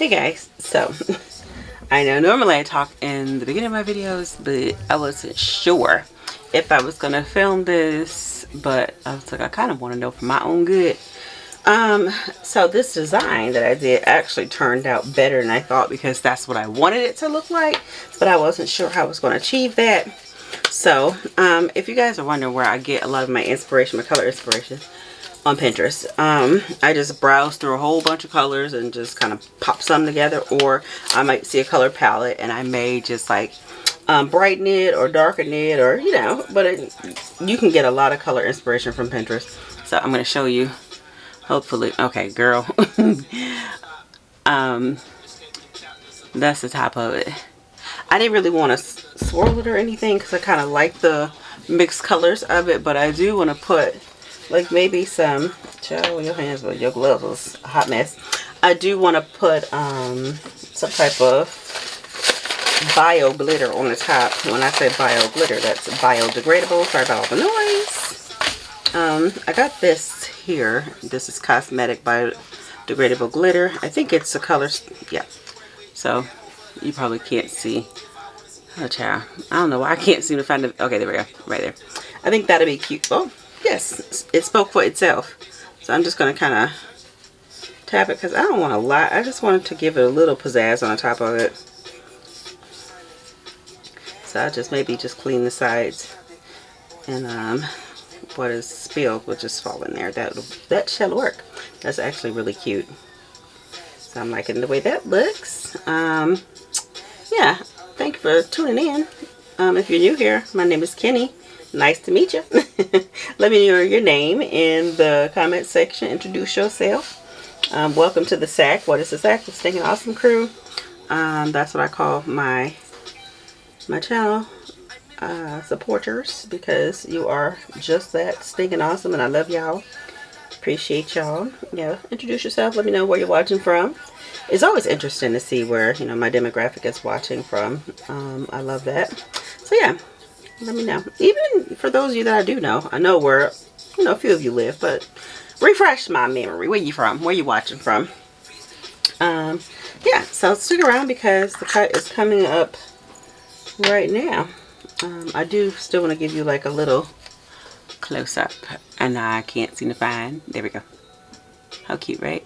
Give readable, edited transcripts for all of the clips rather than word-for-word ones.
Hey guys, so I know normally I talk in the beginning of my videos, but I wasn't sure if I was gonna film this, but I was like, I kind of want to know for my own good. Um, so this design that I did actually turned out better than I thought because that's what I wanted it to look like, but I wasn't sure how I was going to achieve that. So, if you guys are wondering where I get a lot of my inspiration, my color inspiration, on Pinterest. I just browse through a whole bunch of colors and just kind of pop some together, or I might see a color palette and I may just like brighten it or darken it, or you know, but you can get a lot of color inspiration from Pinterest. So I'm going to show you, hopefully. Okay, girl. um, that's the top of it. I didn't really want to swirl it or anything because I kind of like the mixed colors of it, but I do want to put like maybe some, child, your hands with your gloves was a hot mess. I do want to put some type of bio glitter on the top. When I say bio glitter, that's biodegradable. Sorry about all the noise. I got this here. This is cosmetic biodegradable glitter. I think it's the color, yeah. So you probably can't see. Oh, child. I don't know why I can't seem to find it. Okay, there we go. Right there. I think that'll be cute. Oh, yes. It spoke for itself. So I'm just going to kind of tap it because I don't want a lot. I just wanted to give it a little pizzazz on the top of it. So I just maybe just clean the sides. And what is spilled will just fall in there. That shall work. That's actually really cute. So I'm liking the way that looks. Yeah. Thank you for tuning in. If you're new here, my name is Kenny. Nice to meet you. Let me know your name in the comment section. Introduce yourself. Welcome to the SAC. What is the SAC? The Stinking Awesome Crew. That's what I call my channel supporters, because you are just that stinking awesome, and I love y'all. Appreciate y'all. Yeah, introduce yourself. Let me know where you're watching from. It's always interesting to see where, you know, my demographic is watching from. I love that. So yeah, let me know. Even for those of you that I do know, I know where, you know, a few of you live, but refresh my memory. Where you from? Where you watching from? Yeah, so stick around because the cut is coming up right now. I do still want to give you like a little close-up, and I can't seem to find. There we go. How cute, right?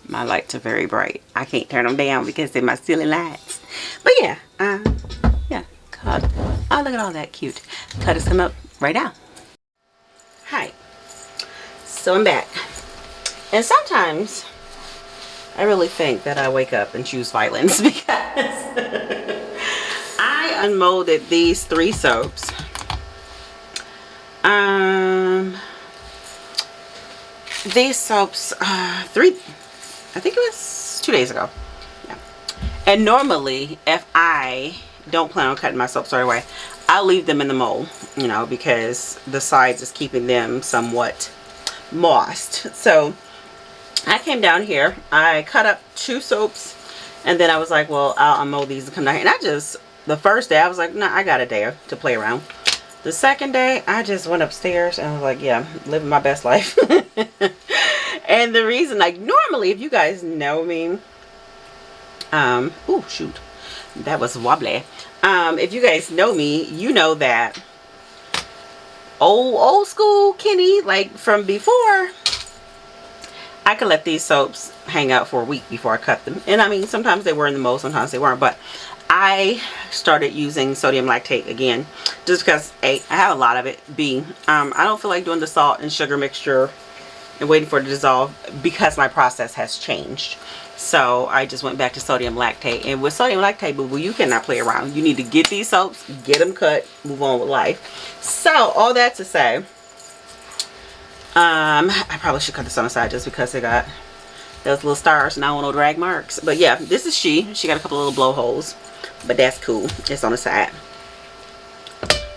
My lights are very bright. I can't turn them down because they're my ceiling lights. But yeah, yeah, cut. Oh, look at all that cute. Cut is coming up right now. Hi. So I'm back. And sometimes I really think that I wake up and choose violence because I unmolded these 3 soaps. These soaps, I think it was 2 days ago. Yeah. And normally, if I don't plan on cutting my soaps right away, I'll leave them in the mold, you know, because the sides is keeping them somewhat moist. So I came down here, I cut up 2 soaps, and then I was like, well, I'll unmold these and come down here. And I just, the first day, I was like, nah, I got a day to play around. The second day, I just went upstairs and I was like, yeah, living my best life. And the reason, like, normally, if you guys know me, oh, shoot, that was wobbly. If you guys know me, you know that old school Kenny, like from before, I could let these soaps hang out for a week before I cut them. And I mean, sometimes they were in the mold, sometimes they weren't, but I started using sodium lactate again just because A, I have a lot of it. B, I don't feel like doing the salt and sugar mixture and waiting for it to dissolve because my process has changed. So I just went back to sodium lactate. And with sodium lactate, boo-boo, you cannot play around. You need to get these soaps, get them cut, move on with life. So all that to say, I probably should cut this on the side just because they got those little stars and I don't want no drag marks. But yeah, this is she got a couple little blowholes, but that's cool. It's on the side.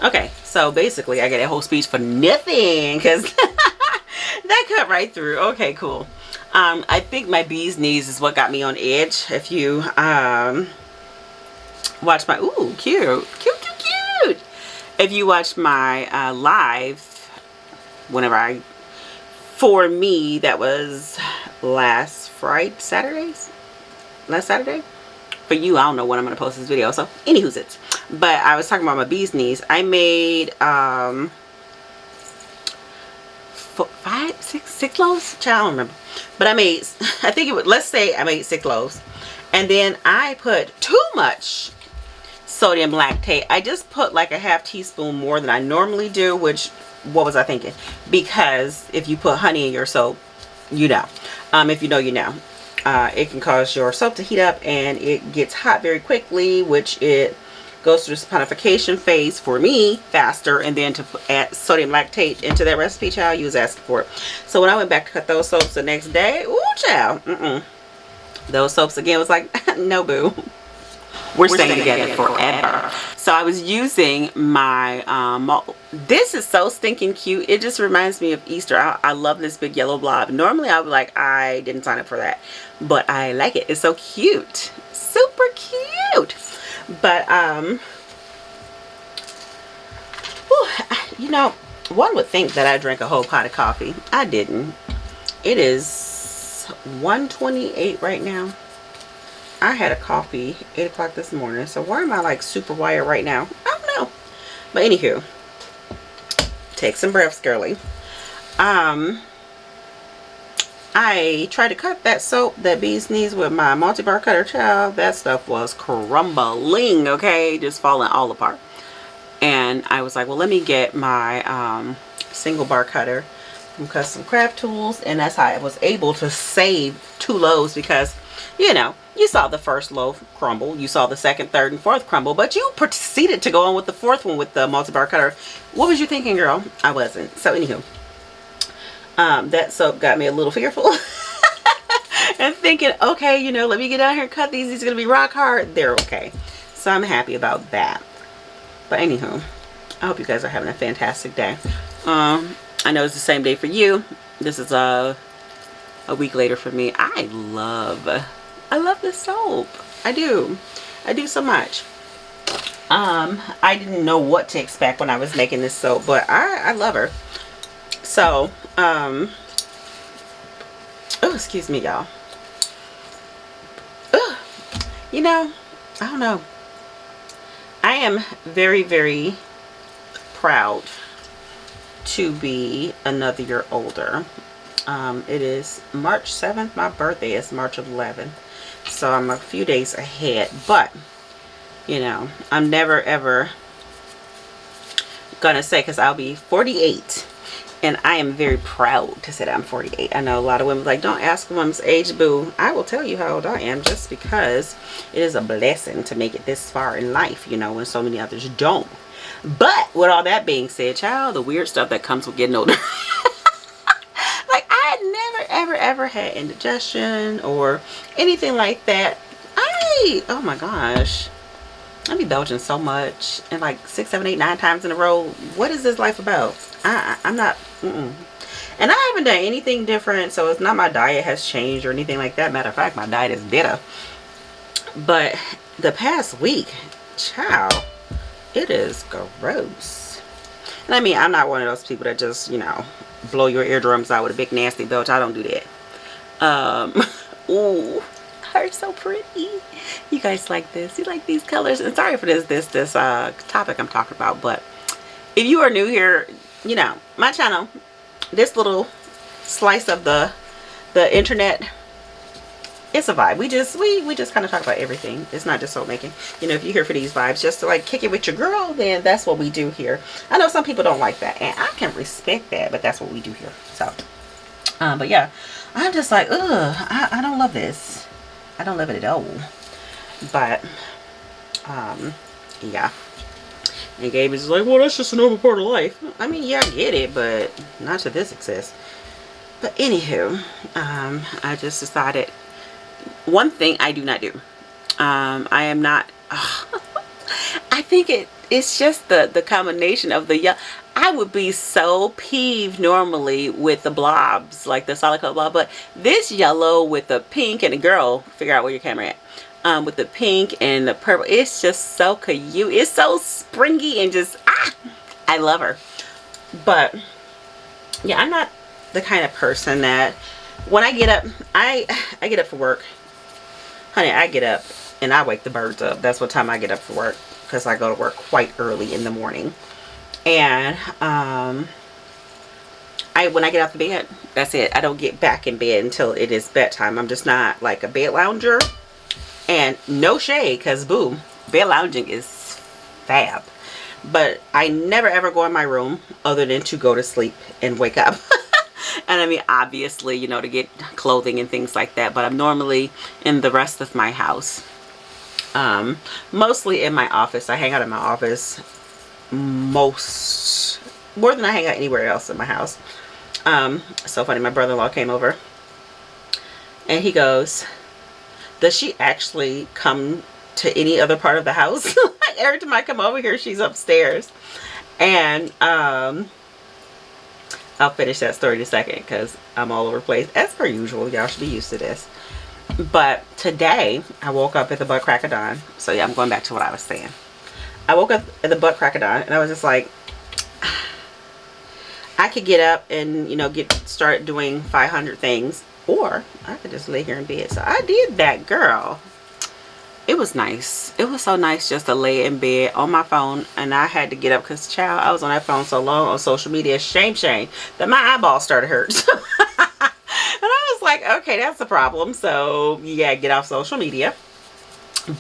Okay, so basically I get a whole speech for nothing because that cut right through. Okay, cool. I think my bee's knees is what got me on edge. If you watch my, ooh, cute. If you watch my live, whenever for me, that was last Friday, Saturdays? last Saturday. For you, I don't know when I'm gonna post this video. So anywho's it. But I was talking about my bee's knees. I made 6 loaves. Child, I don't remember. But I made, I think it would, let's say I made 6 loaves. And then I put too much sodium lactate. I just put like a half teaspoon more than I normally do, which, what was I thinking? Because if you put honey in your soap, you know. If you know, you know. It can cause your soap to heat up, and it gets hot very quickly, which it goes through the saponification phase for me faster, and then to add sodium lactate into that recipe, child, you was asking for it. So when I went back to cut those soaps the next day, ooh, child, those soaps again was like, no boo. We're staying together forever. So I was using my, this is so stinking cute. It just reminds me of Easter. I love this big yellow blob. Normally I would be like, I didn't sign up for that. But I like it. It's so cute. Super cute. But, you know, one would think that I drank a whole pot of coffee. I didn't. It is 1:28 right now. I had a coffee 8 o'clock this morning, so why am I like super wired right now? I don't know. But anywho, take some breaths, girly. I tried to cut that soap, that bee's knees, with my multi-bar cutter, child. That stuff was crumbling, okay, just falling all apart. And I was like, well, let me get my single bar cutter from Custom Craft Tools, and that's how I was able to save 2 loaves, because, you know, you saw the first loaf crumble, you saw the second, third, and fourth crumble, but you proceeded to go on with the 4th one with the multi-bar cutter. What was you thinking, girl? I wasn't. So anywho, that soap got me a little fearful and thinking, okay, you know, let me get down here and cut these. These are gonna be rock hard. They're okay. So I'm happy about that. But anywho, I hope you guys are having a fantastic day. I know it's the same day for you. This is a week later for me. I love this soap. I do so much. I didn't know what to expect when I was making this soap, but I love her. So oh, excuse me, y'all. You know, I don't know, I am very, very proud to be another year older. It is March 7th. My birthday is March 11th. So I'm a few days ahead. But, you know, I'm never ever gonna say, because I'll be 48. And I am very proud to say that I'm 48. I know a lot of women like, don't ask a woman's age, boo. I will tell you how old I am, just because it is a blessing to make it this far in life, you know, when so many others don't. But with all that being said, child, the weird stuff that comes with getting older. Like, I had never, ever had indigestion or anything like that. Oh my gosh. I be belching so much, and like 6, 7, 8, 9 times in a row. What is this life about? I'm not, and I haven't done anything different, so it's not my diet has changed or anything like that. Matter of fact, my diet is better. But the past week, child, it is gross. And I mean, I'm not one of those people that just, you know, blow your eardrums out with a big nasty belch. I don't do that. Ooh, her so pretty. You guys like this? You like these colors? And sorry for this topic I'm talking about, but if you are new here, you know, my channel, this little slice of the internet, it's a vibe. We just kind of talk about everything. It's not just soap making. You know, if you're here for these vibes, just to like kick it with your girl, then that's what we do here. I know some people don't like that, and I can respect that, but that's what we do here. So, but yeah, I'm just like, I don't love this. I don't love it at all. But, yeah. And Gabe is like, well, that's just a normal part of life. I mean, yeah, I get it, but not to this excess. But anywho, I just decided, one thing I do not do. I am not, I think it's just the combination of the yellow. I would be so peeved normally with the blobs, like the solid color blob, but this yellow with the pink, and the girl, figure out where your camera at. With the pink and the purple, it's just so cute. It's so springy and just, I love her. But yeah, I'm not the kind of person that when I get up, I get up for work. Honey, I get up and I wake the birds up. That's what time I get up for work, because I go to work quite early in the morning. And when I get out the bed, that's it. I don't get back in bed until it is bedtime. I'm just not like a bed lounger. And no shade, because boom, bed lounging is fab. But I never ever go in my room other than to go to sleep and wake up. And I mean, obviously, you know, to get clothing and things like that. But I'm normally in the rest of my house. Mostly in my office. I hang out in my office more than I hang out anywhere else in my house. So funny, my brother-in-law came over and he goes, does she actually come to any other part of the house? Like every time I come over here, she's upstairs. And I'll finish that story in a second because I'm all over the place as per usual. Y'all should be used to this. But today I woke up at the butt crack of dawn. So yeah, I'm going back to what I was saying. I woke up at the butt crack of dawn and I was just like, I could get up and, you know, start doing 500 things, or I could just lay here in bed. So I did that, girl. It was nice. It was so nice just to lay in bed on my phone, and I had to get up because, child, I was on that phone so long on social media, shame, that my eyeballs started hurt. And I was like, okay, that's a problem. So yeah, get off social media.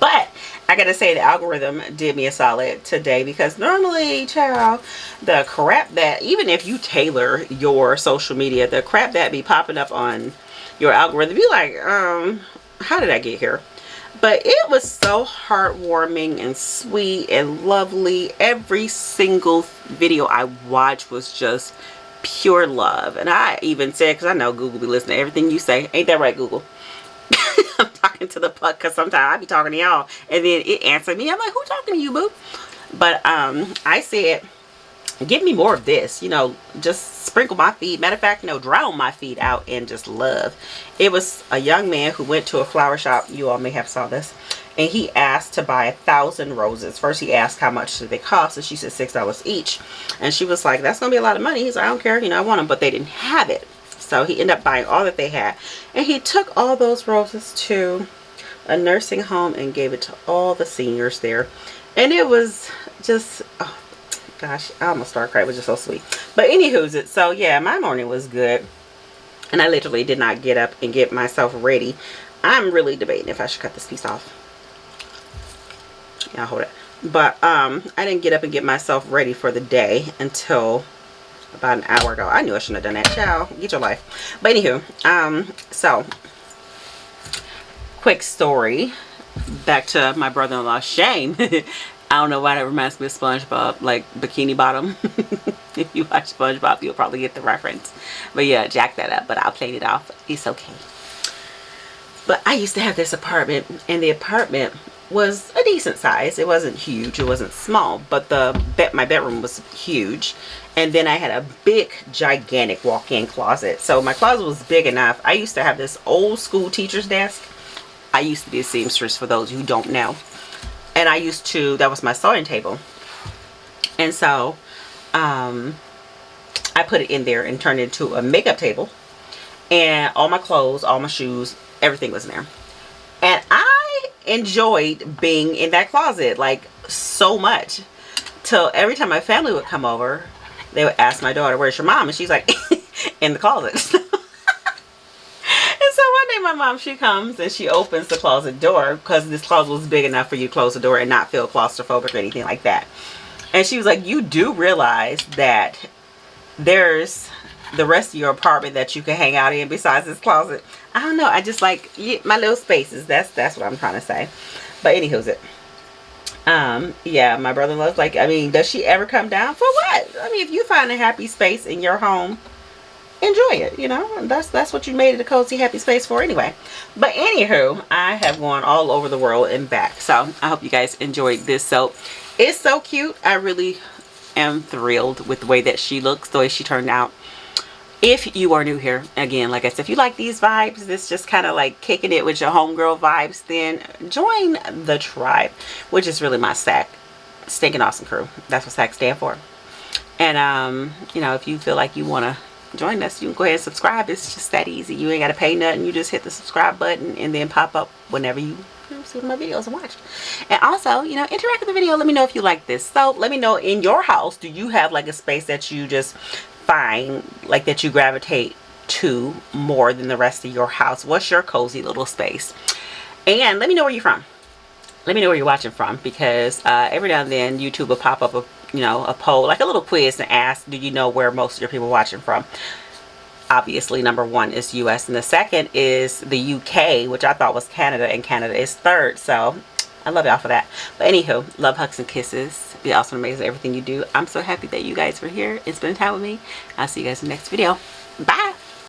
But I gotta say, the algorithm did me a solid today, because normally, child, the crap that, even if you tailor your social media, the crap that be popping up on your algorithm, be like, how did I get here? But it was so heartwarming and sweet and lovely. Every single video I watched was just pure love. And I even said, because I know Google be listening to everything you say. Ain't that right, Google? I'm talking to the puck, because sometimes I be talking to y'all and then it answered me. I'm like, who talking to you, boo? But I said, give me more of this, you know, just sprinkle my feed. Matter of fact, you know, drown my feed out in just love. It was a young man who went to a flower shop. You all may have saw this. And he asked to buy 1,000 roses. First he asked how much did they cost, and she said $6 each. And she was like, that's gonna be a lot of money. He's like, I don't care, you know, I want them. But they didn't have it. So he ended up buying all that they had. And he took all those roses to a nursing home and gave it to all the seniors there. And it was just, oh gosh, I almost started crying. It was just so sweet. But anywho's, so yeah, my morning was good. And I literally did not get up and get myself ready. I'm really debating if I should cut this piece off. Yeah, I'll hold it. But I didn't get up and get myself ready for the day until about an hour ago. I knew I shouldn't have done that. Child, get your life. But anywho, so quick story. Back to my brother-in-law, shame. I don't know why that reminds me of SpongeBob, like Bikini Bottom. If you watch SpongeBob, you'll probably get the reference. But yeah, jack that up, but I'll clean it off. It's okay. But I used to have this apartment, and the apartment was a decent size. It wasn't huge, it wasn't small, but my bedroom was huge. And then I had a big, gigantic walk-in closet. So my closet was big enough. I used to have this old school teacher's desk. I used to be a seamstress, for those who don't know. And I used to, that was my sewing table. And so I put it in there and turned it into a makeup table. And all my clothes, all my shoes, everything was in there. And I enjoyed being in that closet like so much. Till every time my family would come over, they would ask my daughter, where's your mom? And she's like, in the closet. And so one day my mom, she comes and she opens the closet door, because this closet was big enough for you to close the door and not feel claustrophobic or anything like that. And she was like, you do realize that there's the rest of your apartment that you can hang out in besides this closet? I don't know. I just like my little spaces. That's what I'm trying to say. But anywho's it. Yeah, my brother-in-law's like, I mean, does she ever come down? For what? I mean, if you find a happy space in your home, enjoy it, you know. And that's what you made it a cozy, happy space for anyway. But anywho, I have gone all over the world and back. So I hope you guys enjoyed this soap. It's so cute. I really am thrilled with the way that she looks, the way she turned out. If you are new here, again, like I said, if you like these vibes, this just kind of like kicking it with your homegirl vibes, then join the tribe, which is really my SAC, Stinking Awesome Crew. That's what SAC stand for. And, you know, if you feel like you want to join us. You can go ahead and subscribe. It's just that easy. You ain't got to pay nothing. You just hit the subscribe button and then pop up whenever you see my videos and watch. And also, you know, interact with the video. Let me know if you like this soap. Let me know, in your house, do you have like a space that you just find like that you gravitate to more than the rest of your house? What's your cozy little space? And let me know where you're from. Let me know where you're watching from, because every now and then YouTube will pop up a, you know, a poll, like a little quiz, and ask, do you know where most of your people are watching from? Obviously, number one is US, and the second is the UK, which I thought was Canada, and Canada is third. So I love y'all for that. But anywho, love, hugs, and kisses. Be awesome, amazing, everything you do. I'm so happy that you guys were here and spending time with me. I'll see you guys in the next video. Bye.